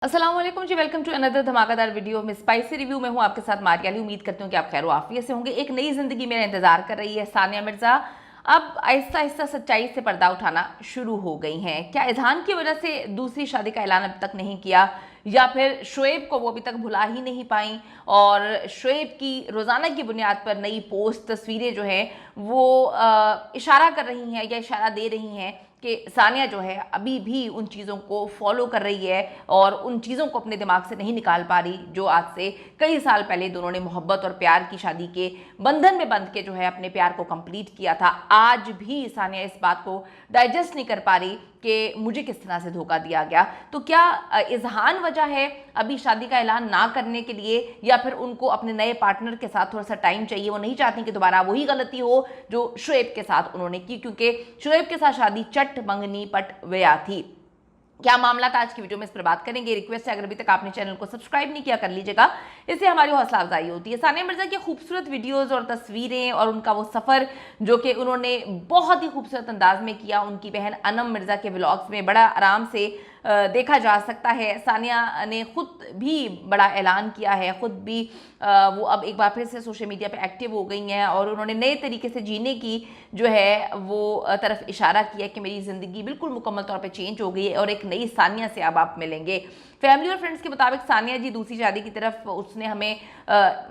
अस्सलाम वालेकुम जी, welcome to another धमाकेदार वीडियो में स्पाइसी रिव्यू में हूँ आपके साथ मारिया अली। उम्मीद करती हूँ कि आप खैर आफियत से होंगे। एक नई जिंदगी मेरा इंतजार कर रही है सानिया मिर्जा। अब आहिस्ता आहिस्ता सच्चाई से पर्दा उठाना शुरू हो गई हैं। क्या इज़हान की वजह से दूसरी शादी का ऐलान अब तक नहीं किया, या फिर शोएब को वो अभी तक भुला ही नहीं पाई और शोएब की रोज़ाना की बुनियाद पर नई पोस्ट तस्वीरें जो है वो इशारा कर रही हैं या इशारा दे रही हैं कि सानिया जो है अभी भी उन चीज़ों को फॉलो कर रही है और उन चीज़ों को अपने दिमाग से नहीं निकाल पा रही जो आज से कई साल पहले दोनों ने मोहब्बत और प्यार की शादी के बंधन में बंध के जो है अपने प्यार को कंप्लीट किया था। आज भी सानिया इस बात को डाइजेस्ट नहीं कर पा रही कि मुझे किस तरह से धोखा दिया गया। तो क्या इज़हान वजह है अभी शादी का ऐलान ना करने के लिए, या फिर उनको अपने नए पार्टनर के साथ थोड़ा सा टाइम चाहिए? वो नहीं चाहती कि दोबारा वही गलती हो जो शोएब के साथ उन्होंने की, क्योंकि शोएब के साथ शादी चट मंगनी पट व्या थी। क्या मामला था आज की वीडियो में इस पर बात करेंगे। रिक्वेस्ट है अगर अभी तक आपने चैनल को सब्सक्राइब नहीं किया कर लीजिएगा, इससे हमारी हौसला अफजाई होती है। सानिया मिर्जा की खूबसूरत वीडियोस और तस्वीरें और उनका वो सफ़र जो कि उन्होंने बहुत ही खूबसूरत अंदाज में किया, उनकी बहन अनम मिर्जा के व्लॉग्स में बड़ा आराम से देखा जा सकता है। सानिया ने खुद भी बड़ा ऐलान किया है, खुद भी वो अब एक बार फिर से सोशल मीडिया पे एक्टिव हो गई हैं और उन्होंने नए तरीके से जीने की जो है वो तरफ इशारा किया कि मेरी ज़िंदगी बिल्कुल मुकम्मल तौर पे चेंज हो गई है और एक नई सानिया से अब आप मिलेंगे। फैमिली और फ्रेंड्स के मुताबिक सानिया जी दूसरी शादी की तरफ उसने हमें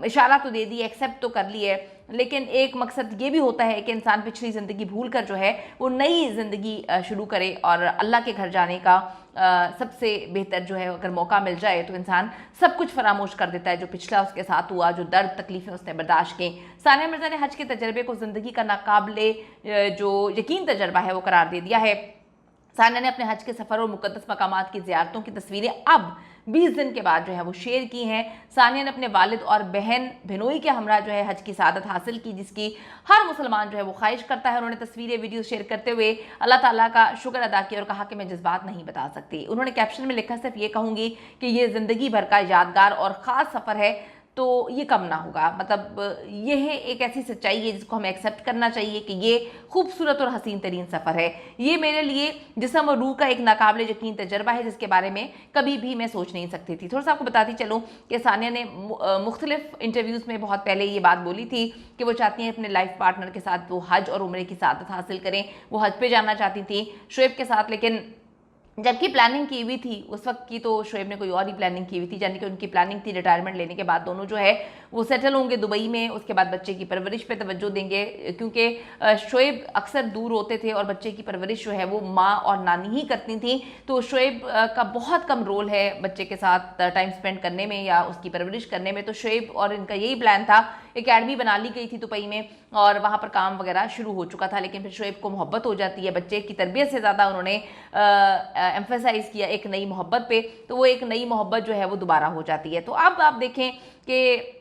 इशारा तो दे दी, एक्सेप्ट तो कर ली है, लेकिन एक मकसद ये भी होता है कि इंसान पिछली ज़िंदगी भूल कर जो है वो नई ज़िंदगी शुरू करे और अल्लाह के घर जाने का सबसे बेहतर जो है अगर मौका मिल जाए तो इंसान सब कुछ फरामोश कर देता है जो पिछला उसके साथ हुआ, जो दर्द तकलीफ़ें उसने बर्दाश्त की। सानिया मिर्जा ने हज के तजर्बे को ज़िंदगी का नाकाबिले जो यकीन तजर्बा है वो करार दे दिया है। सानिया ने अपने हज के सफ़र और मुक़द्दस मकामात की ज़ियारतों की तस्वीरें अब 20 दिन के बाद जो है वो शेयर की हैं। सानिया ने अपने वालिद और बहन बिनोई के हमरा जो है हज की सादत हासिल की, जिसकी हर मुसलमान जो है वो ख्वाहिश करता है। उन्होंने तस्वीरें वीडियो शेयर करते हुए अल्लाह ताला का शुक्र अदा किया और कहा कि मैं जज्बात नहीं बता सकती। उन्होंने कैप्शन में लिखा, सिर्फ ये कहूँगी कि ये ज़िंदगी भर का यादगार और ख़ास सफ़र है, तो ये कम ना होगा। मतलब ये है एक ऐसी सच्चाई है जिसको हमें एक्सेप्ट करना चाहिए कि ये खूबसूरत और हसीन तरीन सफ़र है। ये मेरे लिए जिस्म और रूह का एक नाकाबिले यकीन तजर्बा है जिसके बारे में कभी भी मैं सोच नहीं सकती थी। थोड़ा सा आपको बताती चलूँ कि सानिया ने मुख्तलिफ इंटरव्यूज़ में बहुत पहले ये बात बोली थी कि वो चाहती हैं अपने लाइफ पार्टनर के साथ वो हज और उम्रे की सादत हासिल करें। वो हज पे जाना चाहती थी शोएब के साथ, लेकिन जबकि प्लानिंग की हुई थी उस वक्त की तो शोएब ने कोई और ही प्लानिंग की हुई थी, यानी कि उनकी प्लानिंग थी रिटायरमेंट लेने के बाद दोनों जो है वो सेटल होंगे दुबई में, उसके बाद बच्चे की परवरिश पे तवज्जो देंगे, क्योंकि शोएब अक्सर दूर होते थे और बच्चे की परवरिश जो है वो माँ और नानी ही करती थी। तो शोएब का बहुत कम रोल है बच्चे के साथ टाइम स्पेंड करने में या उसकी परवरिश करने में। तो शोएब और इनका यही प्लान था। एकेडमी बना ली गई थी दुबई में और वहाँ पर काम वगैरह शुरू हो चुका था, लेकिन फिर शोएब को मोहब्बत हो जाती है बच्चे की तरबियत से ज़्यादा उन्होंने एम्फेसाइज़ किया एक नई मोहब्बत पे, तो वो एक नई मोहब्बत जो है वो दोबारा हो जाती है। तो अब आप देखें कि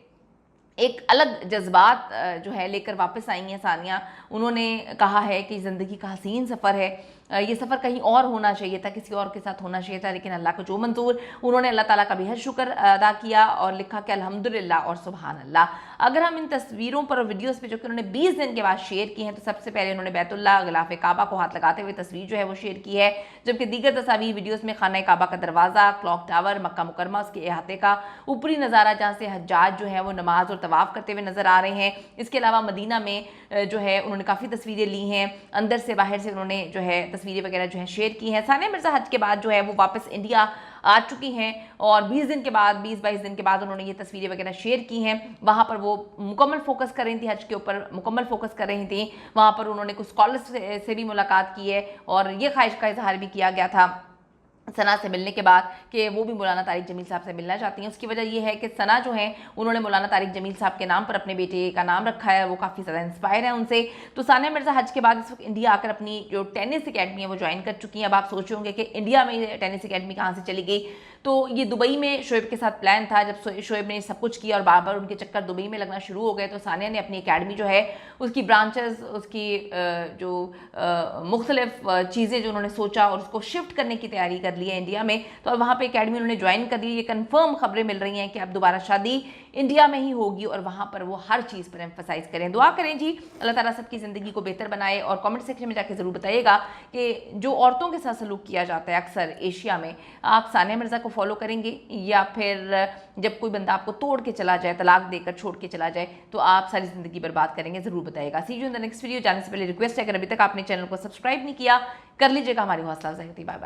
एक अलग जज्बात जो है लेकर वापस आई हैं सानिया। उन्होंने कहा है कि ज़िंदगी का हसीन सफ़र है, ये सफ़र कहीं और होना चाहिए था, किसी और के साथ होना चाहिए था, लेकिन अल्लाह को जो मंजूर। उन्होंने अल्लाह ताला का बेहद शुक्र अदा किया और लिखा कि अल्हम्दुलिल्लाह और सुभान अल्लाह। अगर हम इन तस्वीरों पर और वीडियोस पे जो कि उन्होंने 20 दिन के बाद शेयर की हैं, तो सबसे पहले उन्होंने बैतुल्लाह गिलाफ काबा को हाथ लगाते हुए तस्वीर जो है वो शेयर की है, जबकि दीगर तस्वीर वीडियोज़ में खाना काबा का दरवाज़ा, क्लॉक टावर, मक्का मुकरमा, उसके अहाते का ऊपरी नज़ारा जहाँ से हज्जाज जो है वो नमाज और तवाफ़ करते हुए नज़र आ रहे हैं। इसके अलावा मदीना में जो है उन्होंने काफ़ी तस्वीरें ली हैं, अंदर से बाहर से उन्होंने जो है तस्वीरें वगैरह जो है शेयर की हैं। सानिया मिर्जा हज के बाद जो है वो वापस इंडिया आ चुकी हैं और 20 दिन के बाद 20-22 दिन के बाद उन्होंने ये तस्वीरें वगैरह शेयर की हैं। वहाँ पर वो मुकम्मल फोकस कर रही थी, हज के ऊपर मुकम्मल फोकस कर रही थी। वहाँ पर उन्होंने कुछ स्कॉलर्स से भी मुलाकात की है और ये ख्वाहिश का इजहार भी किया गया था सना से मिलने के बाद कि वो भी मौलाना तारिक जमील साहब से मिलना चाहती हैं। उसकी वजह ये है कि सना जो है उन्होंने मौलाना तारिक जमील साहब के नाम पर अपने बेटे का नाम रखा है, वो काफ़ी ज़्यादा इंस्पायर है उनसे। तो सानिया मिर्जा हज के बाद इस वक्त इंडिया आकर अपनी जो टेनिस अकेडमी है वो ज्वाइन कर चुकी हैं। अब आप सोच होंगे कि इंडिया में टेनिस अकेडमी कहाँ से चली गई, तो ये दुबई में शोएब के साथ प्लान था। जब शोएब ने सब कुछ किया और बार बार उनके चक्कर दुबई में लगना शुरू हो गए, तो सानिया ने अपनी अकेडमी जो है उसकी ब्रांचेस, उसकी जो मुख्तलिफ चीज़ें जो उन्होंने सोचा और उसको शिफ्ट करने की तैयारी कर ली है इंडिया में, तो अब वहाँ पे एकेडमी उन्होंने ज्वाइन कर ली। ये कंफर्म खबरें मिल रही हैं कि अब दोबारा शादी इंडिया में ही होगी और वहाँ पर वो हर चीज़ पर एम्फसाइज करें। दुआ करें जी, अल्लाह ताला सबकी ज़िंदगी को बेहतर बनाए। और कमेंट सेक्शन में जाके ज़रूर बताइएगा कि जो औरतों के साथ सलूक किया जाता है अक्सर एशिया में, आप सानिया मिर्ज़ा को को फॉलो करेंगे, या फिर जब कोई बंदा आपको तोड़ के चला जाए, तलाक देकर छोड़ के चला जाए, तो आप सारी ज़िंदगी बर्बाद करेंगे? ज़रूर बताइएगा। See you in the next video. जाने से पहले रिक्वेस्ट है, अगर अभी तक आपने चैनल को सब्सक्राइब नहीं किया, कर लीजिएगा, हमारी हौसला अफजाई होती। Bye bye.